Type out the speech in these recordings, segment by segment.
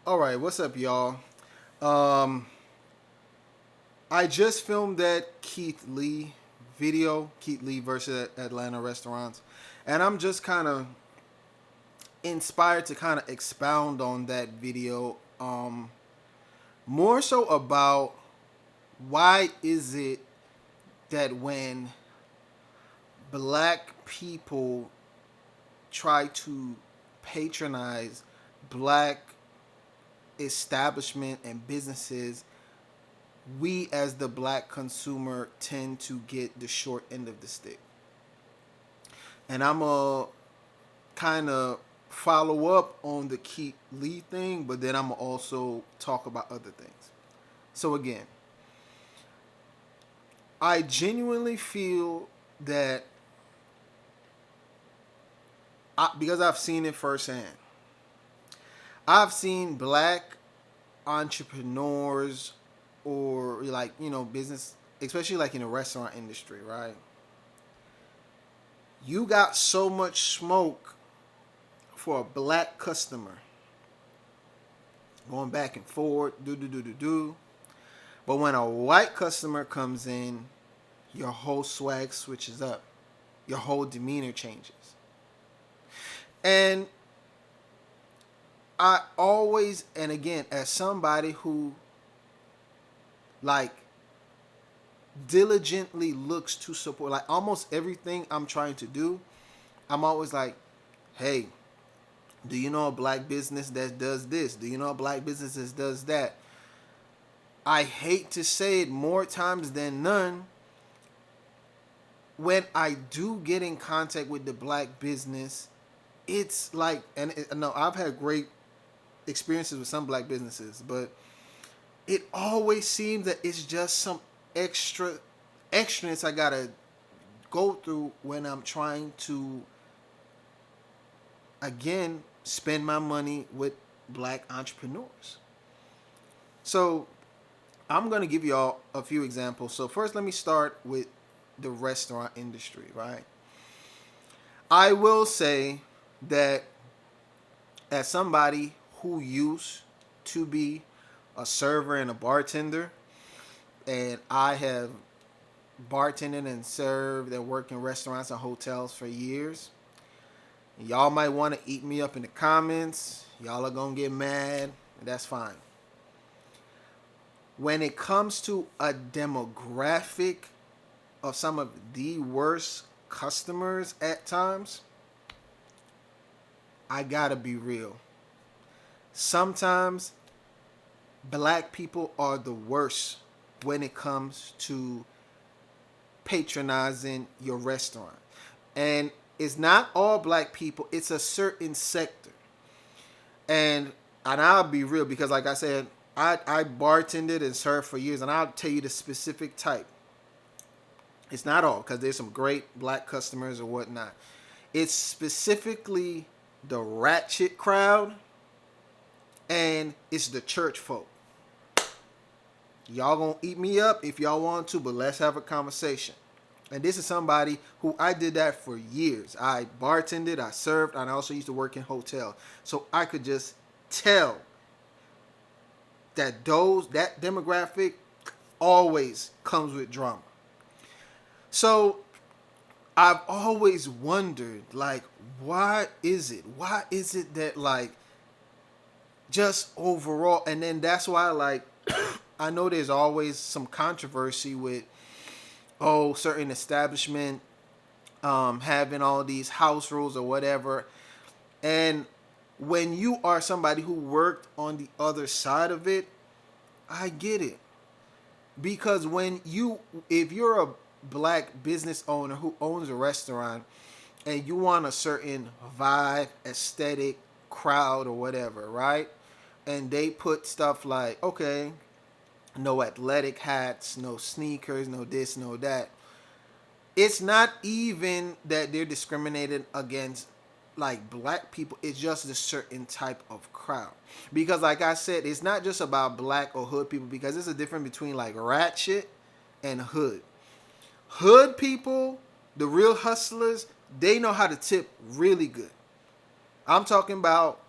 All right, what's up, y'all? Um, I just filmed that Keith Lee video, Keith Lee versus Atlanta restaurants, and I'm just kind of inspired to kind of expound on that video. More so about why is it that when black people try to patronize black establishment and businesses, we as the black consumer tend to get the short end of the stick. And I'm a kind of follow up on the Keith Lee thing, but then I'm gonna also talk about other things. So again, I genuinely feel that because I've seen it firsthand. I've seen black entrepreneurs or business, especially like in the restaurant industry, right? You got so much smoke for a black customer going back and forth, do. But when a white customer comes in, your whole swag switches up. Your whole demeanor changes. And I always, and again, as somebody who like diligently looks to support like almost everything I'm trying to do, I'm always like, hey, do you know a black business that does this? Do you know a black business that does that? I hate to say it more times than none. When I do get in contact with the black business, it's like, no, I've had great experiences with some black businesses, but it always seems that it's just some extraness I gotta go through when I'm trying to again spend my money with black entrepreneurs. So I'm gonna give y'all a few examples. So first, let me start with the restaurant industry, right? I will say that as somebody who used to be a server and a bartender, and I have bartended and served and worked in restaurants and hotels for years. Y'all might want to eat me up in the comments. Y'all are going to get mad. That's fine. When it comes to a demographic of some of the worst customers at times, I got to be real. Sometimes black people are the worst when it comes to patronizing your restaurant. And it's not all black people, it's a certain sector. And I'll be real because like I said, I bartended and served for years, and I'll tell you the specific type. It's not all, because there's some great black customers or whatnot. It's specifically the ratchet crowd, and it's the church folk. Y'all gonna eat me up if y'all want to, but let's have a conversation. And this is somebody who I did that for years. I bartended, I served, and I also used to work in hotels. So I could just tell that that demographic always comes with drama. So I've always wondered, like, why is it? Why is it that, like, just overall, and then that's why, like, I know there's always some controversy with, certain establishment having all these house rules or whatever. And when you are somebody who worked on the other side of it, I get it. Because if you're a black business owner who owns a restaurant and you want a certain vibe, aesthetic, crowd, or whatever, right? And they put stuff like, okay, no athletic hats, no sneakers, no this, no that. It's not even that they're discriminated against like black people. It's just a certain type of crowd. Because like I said, it's not just about black or hood people, because there's a difference between like ratchet and hood. Hood people, the real hustlers, they know how to tip really good. I'm talking about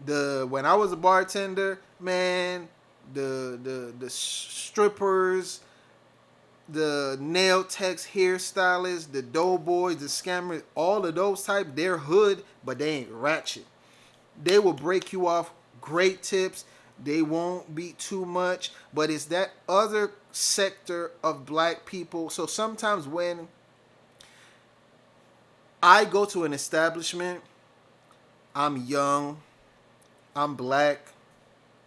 The when I was a bartender, man, the strippers, the nail techs, hairstylists, the doughboys, the scammers, all of those type, they're hood, but they ain't ratchet. They will break you off great tips. They won't be too much, but it's that other sector of black people. So sometimes when I go to an establishment, I'm young, I'm black,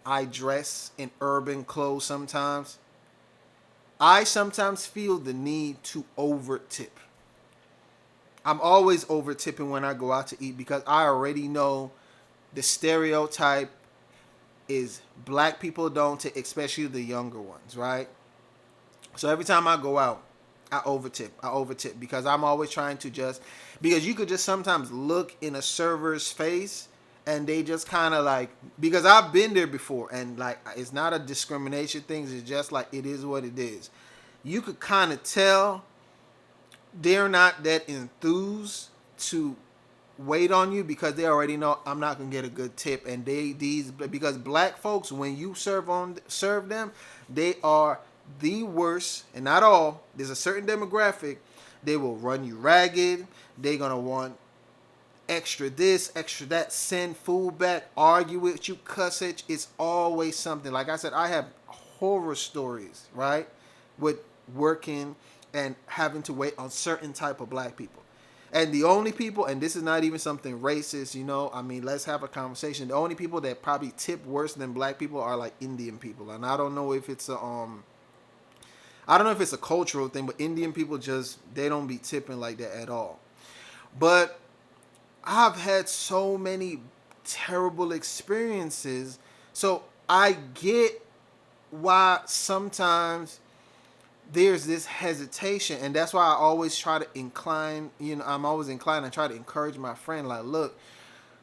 I dress in urban clothes sometimes. I sometimes feel the need to over tip. I'm always over tipping when I go out to eat because I already know the stereotype is black people don't tip, especially the younger ones, right? So every time I go out, I over tip. I over tip because I'm always trying to just because you could just sometimes look in a server's face and they just kind of like because I've been there before and like it's not a discrimination thing. It's just like it is what it is. You could kind of tell they're not that enthused to wait on you because they already know I'm not gonna get a good tip and these because black folks when you serve them they are the worst and not all there's a certain demographic they will run you ragged. They're gonna want extra this extra that, send food back, argue with you, cuss at you. It's always something. Like I said, I have horror stories, right, with working and having to wait on certain type of black people. And the only people, and this is not even something racist, I mean, let's have a conversation. The only people that probably tip worse than black people are like Indian people. And I don't know if it's a cultural thing, but Indian people just, they don't be tipping like that at all. But I've had so many terrible experiences. So I get why sometimes there's this hesitation, and that's why I always try to I'm always inclined to try to encourage my friend, like, look,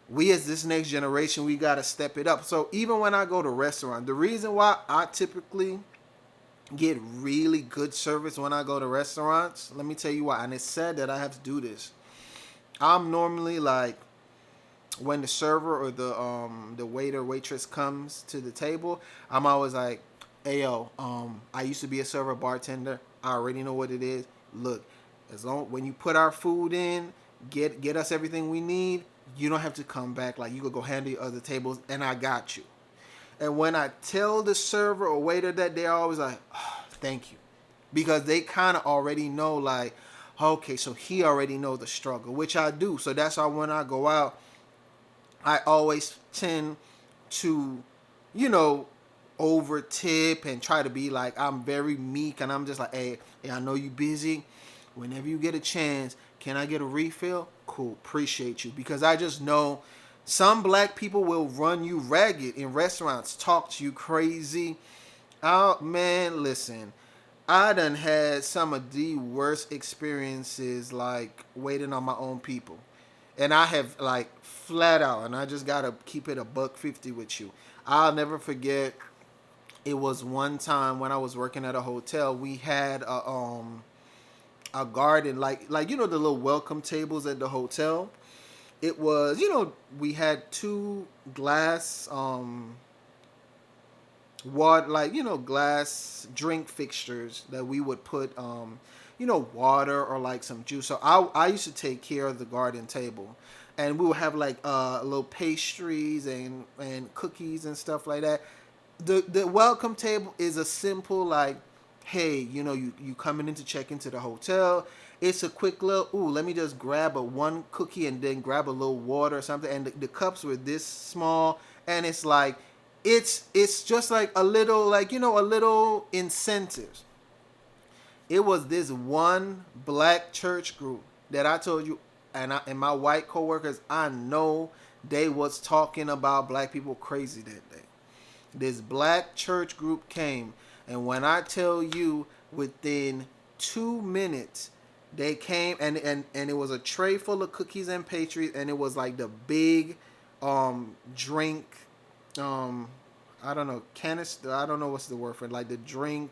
we as this next generation, we got to step it up. So even when I go to restaurant, the reason why I typically get really good service when I go to restaurants, let me tell you why, and it's sad that I have to do this. I'm normally like, when the server or the waiter waitress comes to the table, I'm always like, hey yo, I used to be a server bartender. I already know what it is. Look, as long when you put our food in, get us everything we need. You don't have to come back. Like you could go handle your other tables, and I got you. And when I tell the server or waiter that, they're always like, oh, thank you, because they kind of already know like, okay, so he already know the struggle, which I do. So that's why when I go out, I always tend to, you know, over tip and try to be like I'm very meek and I'm just like, hey, I know you busy. Whenever you get a chance, can I get a refill? Cool, appreciate you. Because I just know some black people will run you ragged in restaurants, talk to you crazy. Oh man, listen. I done had some of the worst experiences like waiting on my own people. And I have like flat out, and I just gotta keep it a buck 50 with you. I'll never forget. It was one time when I was working at a hotel. We had a garden, like the little welcome tables at the hotel. It was we had two glass water, like glass drink fixtures that we would put water or like some juice. So I used to take care of the garden table, and we would have like little pastries and cookies and stuff like that. The welcome table is a simple like, hey, you coming in to check into the hotel. It's a quick little, let me just grab a one cookie and then grab a little water or something. And the cups were this small, and it's like, it's just like a little, like, a little incentives. It was this one black church group that I told you, and my white coworkers, I know they was talking about black people crazy that day. This black church group came, and when I tell you, within 2 minutes, they came, and it was a tray full of cookies and pastries, and it was like the big drink, I don't know, canister, I don't know what's the word for it, like the drink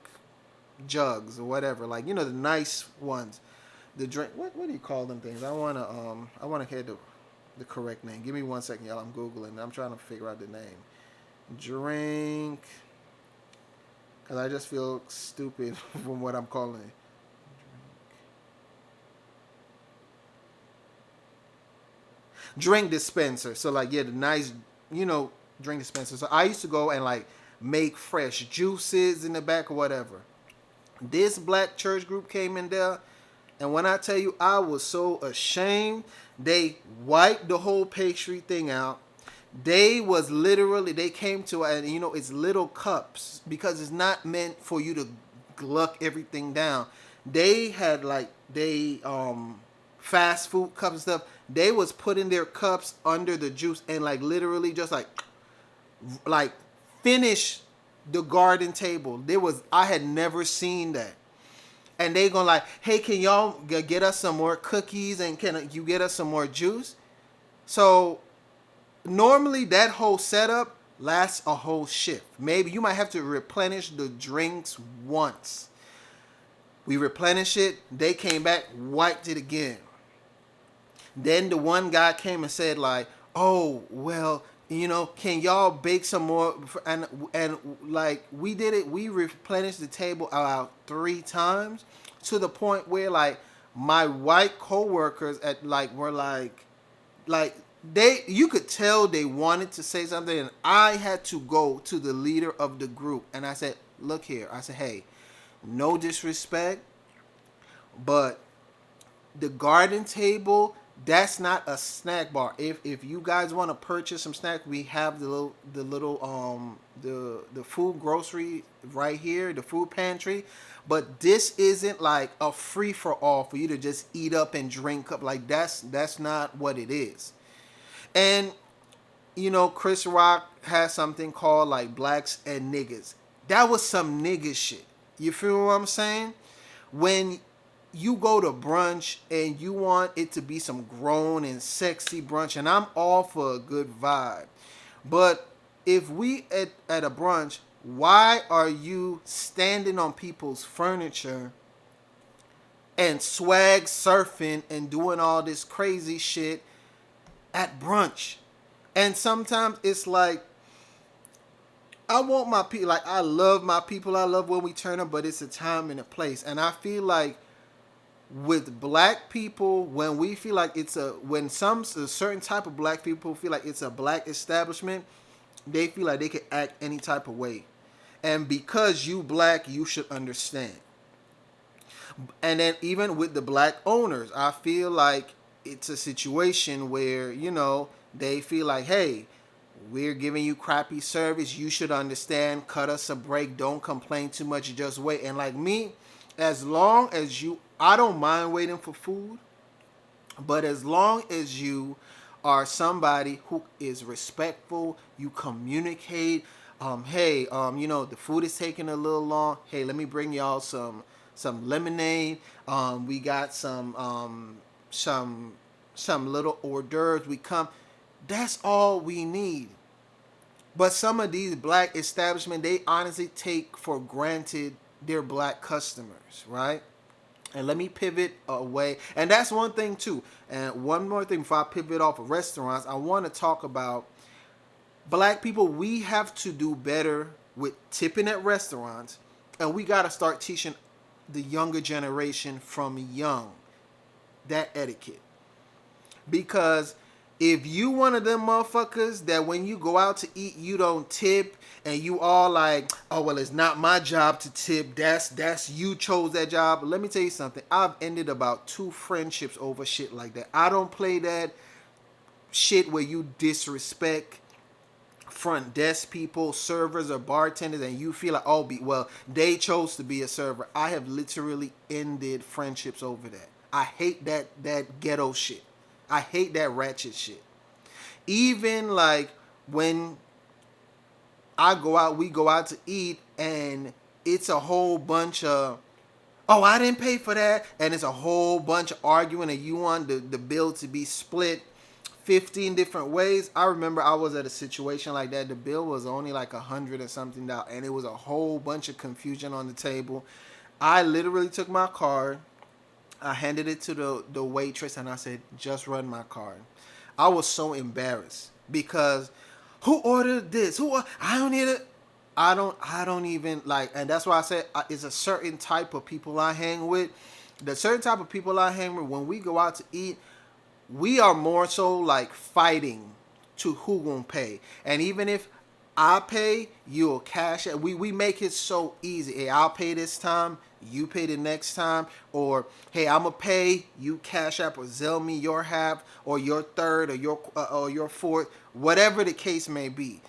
jugs or whatever, like the nice ones. The drink, what do you call them things? I wanna hear the correct name. Give me 1 second, y'all. I'm googling. I'm trying to figure out the name. Drink, because I just feel stupid from what I'm calling it. Drink dispenser. So like, yeah, the nice, you know, drink dispenser. So I used to go and like make fresh juices in the back or whatever. This black church group came in there, and when I tell you, I was so ashamed. They wiped the whole pastry thing out. They was literally, they came to, and you know, it's little cups because it's not meant for you to gluck everything down. They had like, they fast food cups and stuff. They was putting their cups under the juice and like literally just like finish the garden table. There was, I had never seen that. And they gonna like, hey, can y'all get us some more cookies and can you get us some more juice? So normally that whole setup lasts a whole shift. Maybe you might have to replenish the drinks once. We replenish it. They came back, wiped it again. Then the one guy came and said like, oh, well, you know, can y'all bake some more? And like we did it. We replenished the table about 3 times to the point where like my white coworkers at like were like they, you could tell they wanted to say something, and I had to go to the leader of the group and I said, look here. I said, hey, no disrespect, but the garden table, that's not a snack bar. If you guys want to purchase some snack, we have the food grocery right here, the food pantry. But this isn't like a free for all for you to just eat up and drink up. Like that's not what it is. And you know, Chris Rock has something called like Blacks and Niggas. That was some nigga shit. You feel what I'm saying? When you go to brunch and you want it to be some grown and sexy brunch, and I'm all for a good vibe. But if we at a brunch, why are you standing on people's furniture and swag surfing and doing all this crazy shit at brunch? And sometimes it's like, I want my people, like I love my people, I love when we turn up, but it's a time and a place. And I feel like with black people, when we feel like it's when a certain type of black people feel like it's a black establishment, they feel like they can act any type of way. And because you black, you should understand. And then even with the black owners, I feel like it's a situation where, you know, they feel like, hey, we're giving you crappy service. You should understand. Cut us a break. Don't complain too much. Just wait. And like me, as long as you, I don't mind waiting for food. But as long as you are somebody who is respectful, you communicate. Hey, you know, the food is taking a little long. Hey, let me bring y'all some lemonade. We got some little hors d'oeuvres. We come. That's all we need. But some of these black establishments, they honestly take for granted their black customers, right? And let me pivot away. And that's one thing too. And one more thing before I pivot off of restaurants, I want to talk about black people. We have to do better with tipping at restaurants. And we got to start teaching the younger generation from young that etiquette. Because if you one of them motherfuckers that when you go out to eat, you don't tip, and you all like, oh, well, it's not my job to tip. That's you chose that job. Let me tell you something. I've ended about 2 friendships over shit like that. I don't play that shit where you disrespect front desk people, servers or bartenders, and you feel like, oh, well, they chose to be a server. I have literally ended friendships over that. I hate that ghetto shit. I hate that ratchet shit. Even like when we go out to eat, and it's a whole bunch of, oh, I didn't pay for that, and it's a whole bunch of arguing, and you want the bill to be split 15 different ways. I remember I was at a situation like that. The bill was only like $100 and something, and it was a whole bunch of confusion on the table. I literally took my card. I handed it to the waitress, and I said, just run my card. I was so embarrassed because who ordered this? I don't need it. I don't even like, and that's why I said it's a certain type of people I hang with. The certain type of people I hang with, when we go out to eat, we are more so like fighting to who gonna pay. And even if I pay, you'll cash it. We make it so easy. Hey, I'll pay this time, you pay the next time, or hey, I'ma pay, you cash app or Zelle me your half, or your third, or your fourth, whatever the case may be.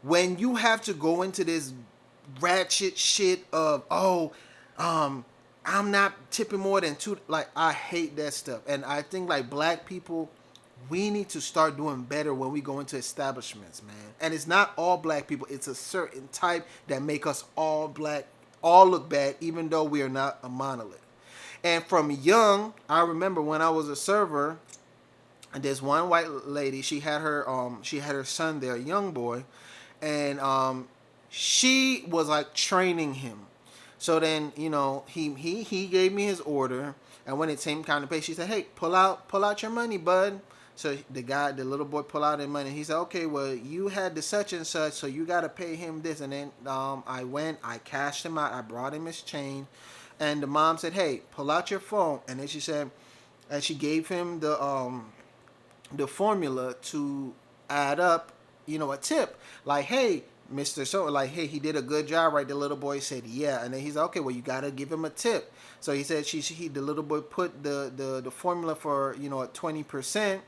When you have to go into this ratchet shit of I'm not tipping more than two, like I hate that stuff. And I think like black people, we need to start doing better when we go into establishments, man. And it's not all black people, it's a certain type that make us all black, all look bad, even though we are not a monolith. And from young, I remember when I was a server, and there's one white lady, she had her son there, a young boy, and she was like training him. So then, he gave me his order, and when it came time to pay, she said, "Hey, pull out your money, bud." So the little boy, pull out his money. He said, "Okay, well, you had the such and such, so you gotta pay him this." And then I cashed him out. I brought him his change, and the mom said, "Hey, pull out your phone." And then she said, and she gave him the formula to add up, a tip. Like, hey, Mr. So, like, hey, he did a good job, right? The little boy said, yeah. And then he's like, okay, well, you got to give him a tip. So he said, the little boy put the formula for, a 20%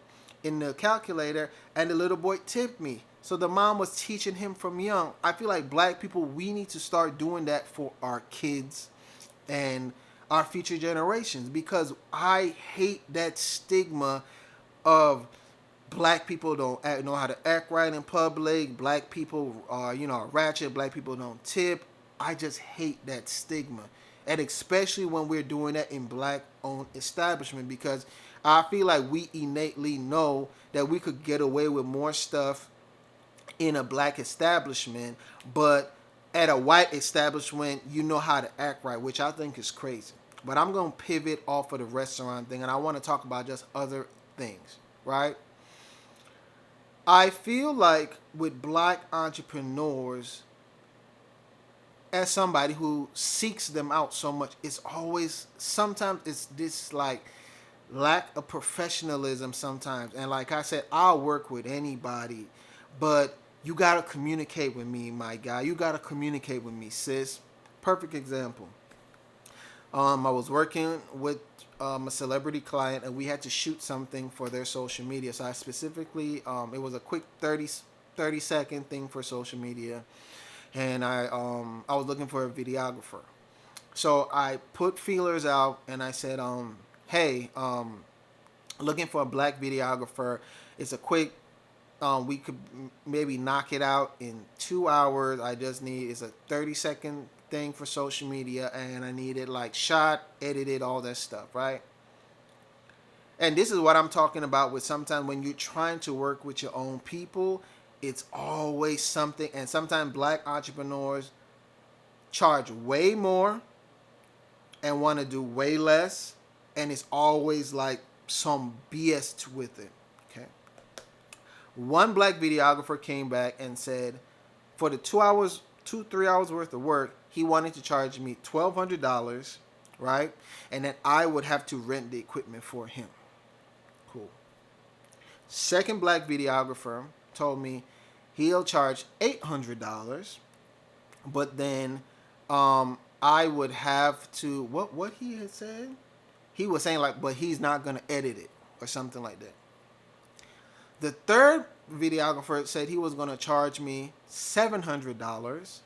in the calculator, and the little boy tipped me. So the mom was teaching him from young. I feel like black people, we need to start doing that for our kids and our future generations, because I hate that stigma of black people don't know how to act right in public. Black people are, ratchet. Black people don't tip. I just hate that stigma. And especially when we're doing that in black-owned establishment, because I feel like we innately know that we could get away with more stuff in a black establishment, but at a white establishment, you know how to act right, which I think is crazy. But I'm going to pivot off of the restaurant thing, and I want to talk about just other things, right? I feel like with black entrepreneurs, as somebody who seeks them out so much, sometimes it's this like lack of professionalism sometimes. And like I said, I'll work with anybody, but you got to communicate with me, my guy. You got to communicate with me, sis. Perfect example. I was working with a celebrity client, and we had to shoot something for their social media. So I specifically, it was a quick 30-second thing for social media, and I was looking for a videographer. So I put feelers out, and I said, hey, looking for a black videographer. It's a quick, we could maybe knock it out in 2 hours. It's a 30-second thing for social media, and I need it like shot, edited, all that stuff, right? And this is what I'm talking about with sometimes when you're trying to work with your own people, it's always something. And sometimes black entrepreneurs charge way more and want to do way less, and it's always like some BS with it. Okay. One black videographer came back and said, for the 3 hours worth of work, he wanted to charge me $1,200, right? And then I would have to rent the equipment for him. Cool. Second black videographer told me he'll charge $800, but then I would have to, what he had said? He was saying like, but he's not going to edit it or something like that. The third videographer said he was going to charge me $700,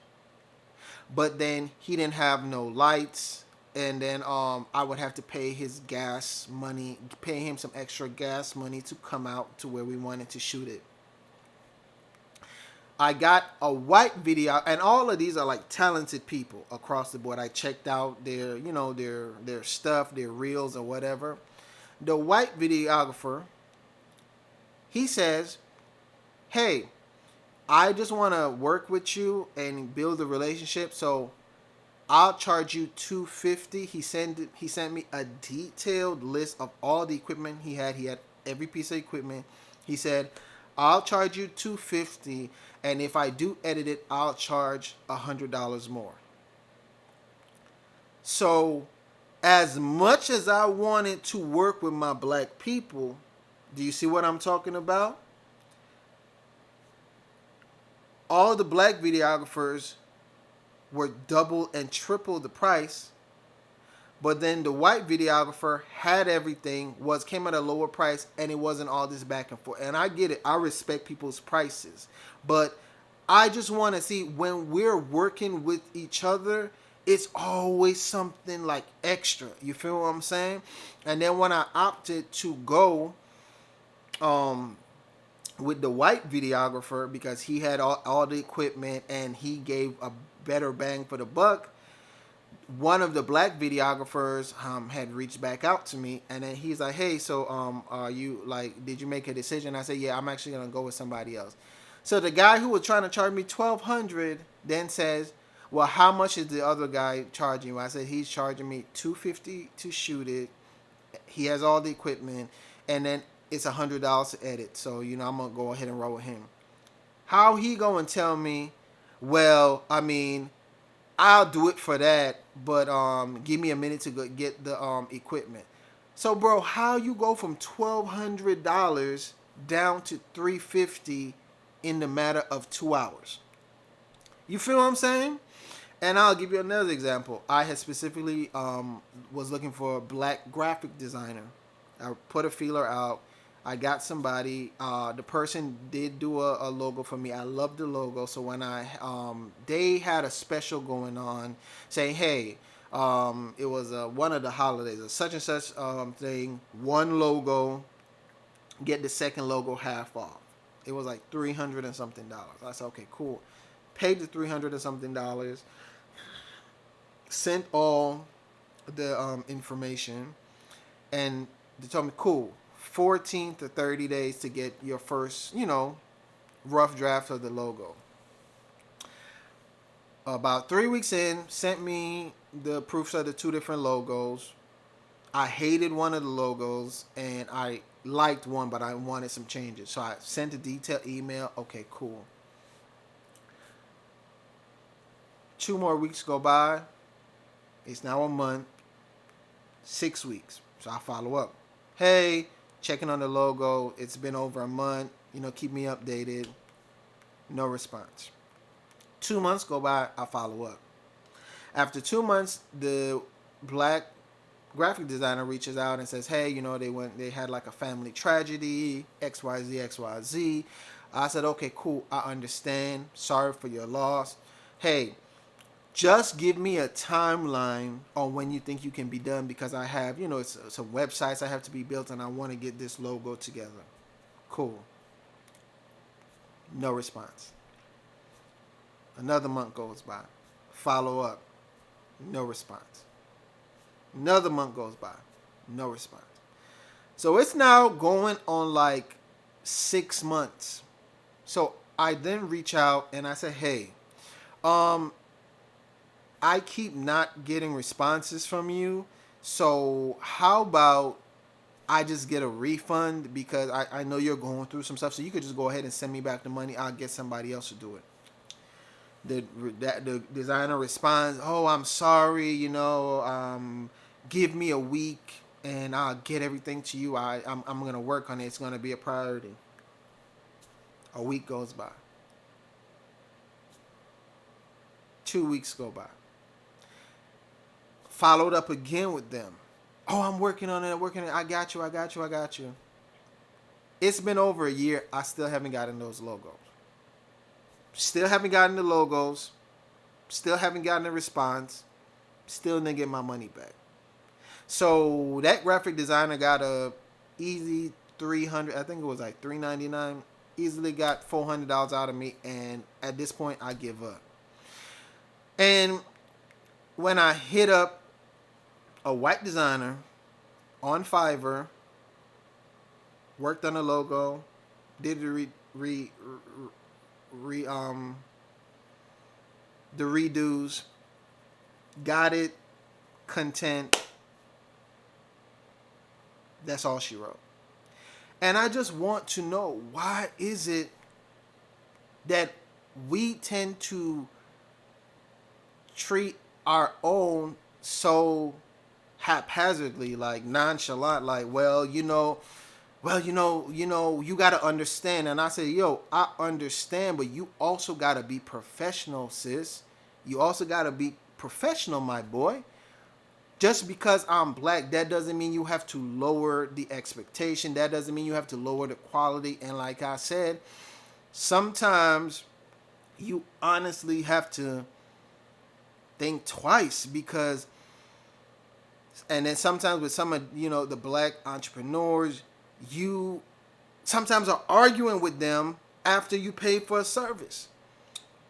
but then he didn't have no lights, and then I would have to pay his gas money, pay him some extra gas money to come out to where we wanted to shoot it. I got a white video, and all of these are like talented people across the board. I checked out their, their stuff, their reels or whatever. The white videographer, he says, hey, I just want to work with you and build a relationship, so I'll charge you $250. He sent me a detailed list of all the equipment he had. He had every piece of equipment. He said, I'll charge you $250, and if I do edit it, I'll charge $100 more. So, as much as I wanted to work with my black people, do you see what I'm talking about? All the black videographers were double and triple the price, but then the white videographer had everything, came at a lower price, and it wasn't all this back and forth. And I get it. I respect people's prices, but I just want to see, when we're working with each other, it's always something like extra. You feel what I'm saying? And then when I opted to go with the white videographer, because he had all the equipment and he gave a better bang for the buck, one of the black videographers had reached back out to me, and then he's like, hey, so are you, like, did you make a decision? I said, yeah, I'm actually gonna go with somebody else. So the guy who was trying to charge me $1,200 then says, well, how much is the other guy charging you? I said, he's charging me $250 to shoot it. He has all the equipment, and then it's $100 to edit. So, I'm gonna go ahead and roll with him. How he gonna tell me, well, I mean, I'll do it for that, but give me a minute to go get the equipment. So, bro, how you go from $1,200 down to $350 in the matter of 2 hours? You feel what I'm saying? And I'll give you another example. I had specifically was looking for a black graphic designer. I put a feeler out. I got somebody. The person did do a logo for me. I love the logo. So when they had a special going on, saying, hey, it was one of the holidays, a such and such thing. One logo, get the second logo half off. It was like $300 and something. I said, okay, cool. Paid the $300 and something. Sent all the information, and they told me, cool, 14 to 30 days to get your first, rough draft of the logo. About 3 weeks in, sent me the proofs of the 2 different logos. I hated one of the logos, and I liked one, but I wanted some changes. So I sent a detailed email. Okay, cool. 2 more weeks go by. It's now a month, 6 weeks. So I follow up. Hey, checking on the logo. It's been over a month. Keep me updated. No response. 2 months go by. I follow up. After 2 months, the black graphic designer reaches out and says, hey, they had like a family tragedy, XYZ, XYZ. I said, okay, cool. I understand. Sorry for your loss. Hey, just give me a timeline on when you think you can be done, because I have, it's some websites I have to be built, and I want to get this logo together. Cool. No response. Another month goes by. Follow up. No response. Another month goes by. No response. So it's now going on like 6 months. So I then reach out and I say, hey, I keep not getting responses from you. So how about I just get a refund, because I know you're going through some stuff. So you could just go ahead and send me back the money. I'll get somebody else to do it. The designer responds, oh, I'm sorry, give me a week and I'll get everything to you. I'm going to work on it. It's going to be a priority. A week goes by. 2 weeks go by. Followed up again with them. Oh, I'm working on it. I got you. It's been over a year. I still haven't gotten those logos. Still haven't gotten the logos. Still haven't gotten a response. Still didn't get my money back. So that graphic designer got a easy $300. I think it was like $399. Easily got $400 out of me. And at this point, I give up. And when I hit up a white designer on Fiverr, worked on the logo, did the the redos, got it, content. That's all she wrote. And I just want to know, why is it that we tend to treat our own so haphazardly, like nonchalant, like, you got to understand. And I say, yo, I understand, but you also got to be professional, sis. You also got to be professional, my boy. Just because I'm black, that doesn't mean you have to lower the expectation. That doesn't mean you have to lower the quality. And like I said, sometimes you honestly have to think twice, because, and then sometimes with some of, the black entrepreneurs, you sometimes are arguing with them after you pay for a service.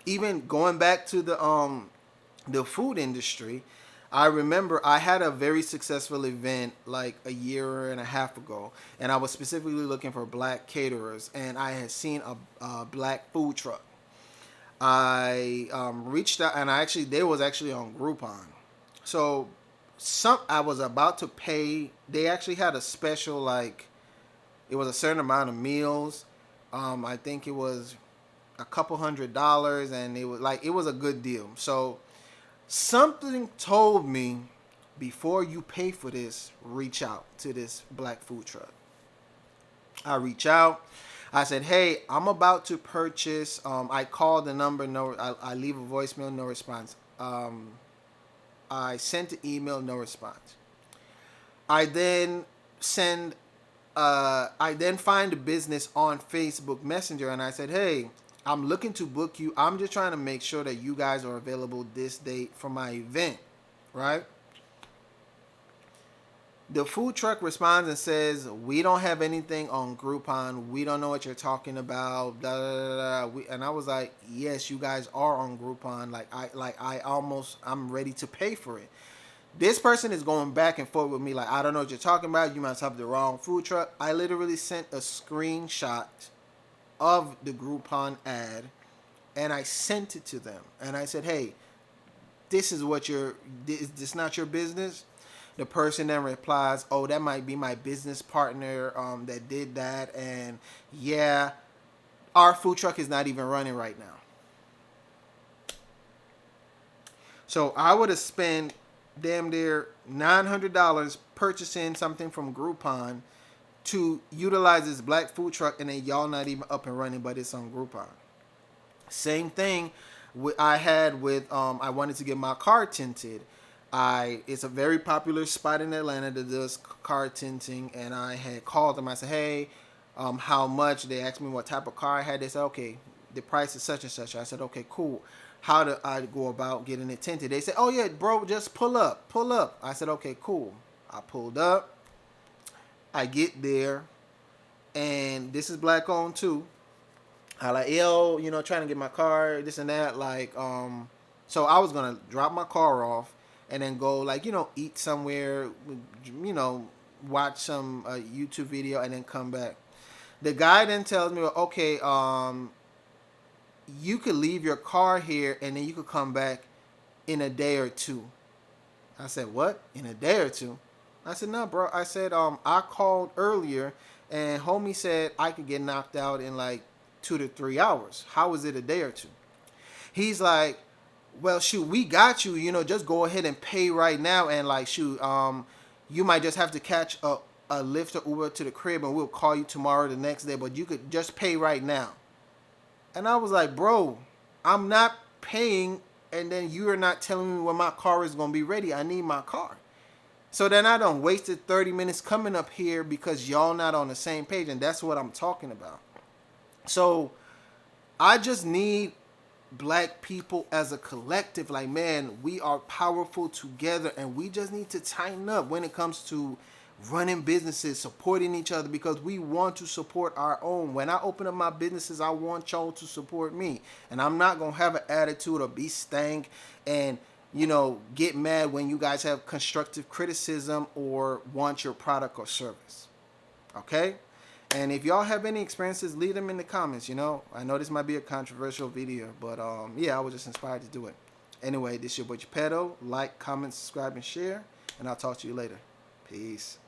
Even going back to the food industry, I remember I had a very successful event like a year and a half ago, and I was specifically looking for black caterers, and I had seen a black food truck. I reached out, and they was actually on Groupon. So I was about to pay. They actually had a special, like, it was a certain amount of meals. I think it was a couple $100, and it was a good deal. So something told me, before you pay for this, reach out to this black food truck. I reach out. I said, hey, I'm about to purchase. I called the number. No, I leave a voicemail. No response. I sent an email. No response. I then send. I then find the business on Facebook Messenger, and I said, hey, I'm looking to book you. I'm just trying to make sure that you guys are available this date for my event, right? The food truck responds and says, we don't have anything on Groupon. We don't know what you're talking about. Blah, blah, blah. And I was like, yes, you guys are on Groupon. I'm ready to pay for it. This person is going back and forth with me like, I don't know what you're talking about. You must have the wrong food truck. I literally sent a screenshot of the Groupon ad, and I sent it to them. And I said, hey, this is not your business? The person then replies, oh, that might be my business partner that did that. And yeah, our food truck is not even running right now. So I would have spent damn near $900 purchasing something from Groupon to utilize this black food truck, and then y'all not even up and running, but it's on Groupon. Same thing I had with, I wanted to get my car tinted. It's a very popular spot in Atlanta that does car tinting, and I had called them. I said, hey, how much? They asked me what type of car I had. They said, okay, the price is such and such. I said, okay, cool. How do I go about getting it tinted? They said, oh yeah, bro, just pull up. I said, okay, cool. I pulled up. I get there, and this is black owned too. I like, yo, trying to get my car, this and that. So I was gonna drop my car off and then go, eat somewhere, watch some YouTube video, and then come back. The guy then tells me, well, okay, you could leave your car here, and then you could come back in a day or two. I said, what? In a day or two? I said, no, bro. I said, I called earlier, and homie said I could get knocked out in 2 to 3 hours. How is it a day or two? He's like, well, shoot, we got you. Just go ahead and pay right now, and you might just have to catch a Lyft or Uber to the crib, and we'll call you tomorrow, the next day. But you could just pay right now. And I was like, bro, I'm not paying, and then you are not telling me when my car is gonna be ready. I need my car. So then I done wasted 30 minutes coming up here because y'all not on the same page, and that's what I'm talking about. So I just need black people as a collective. Like, man, we are powerful together, and we just need to tighten up when it comes to running businesses, supporting each other, because we want to support our own. When I open up my businesses, I want y'all to support me, and I'm not gonna have an attitude or be stank and get mad when you guys have constructive criticism or want your product or service. Okay? And if y'all have any experiences, leave them in the comments. I know this might be a controversial video, but yeah, I was just inspired to do it. Anyway, this is your boy Geppetto. Like, comment, subscribe, and share, and I'll talk to you later. Peace.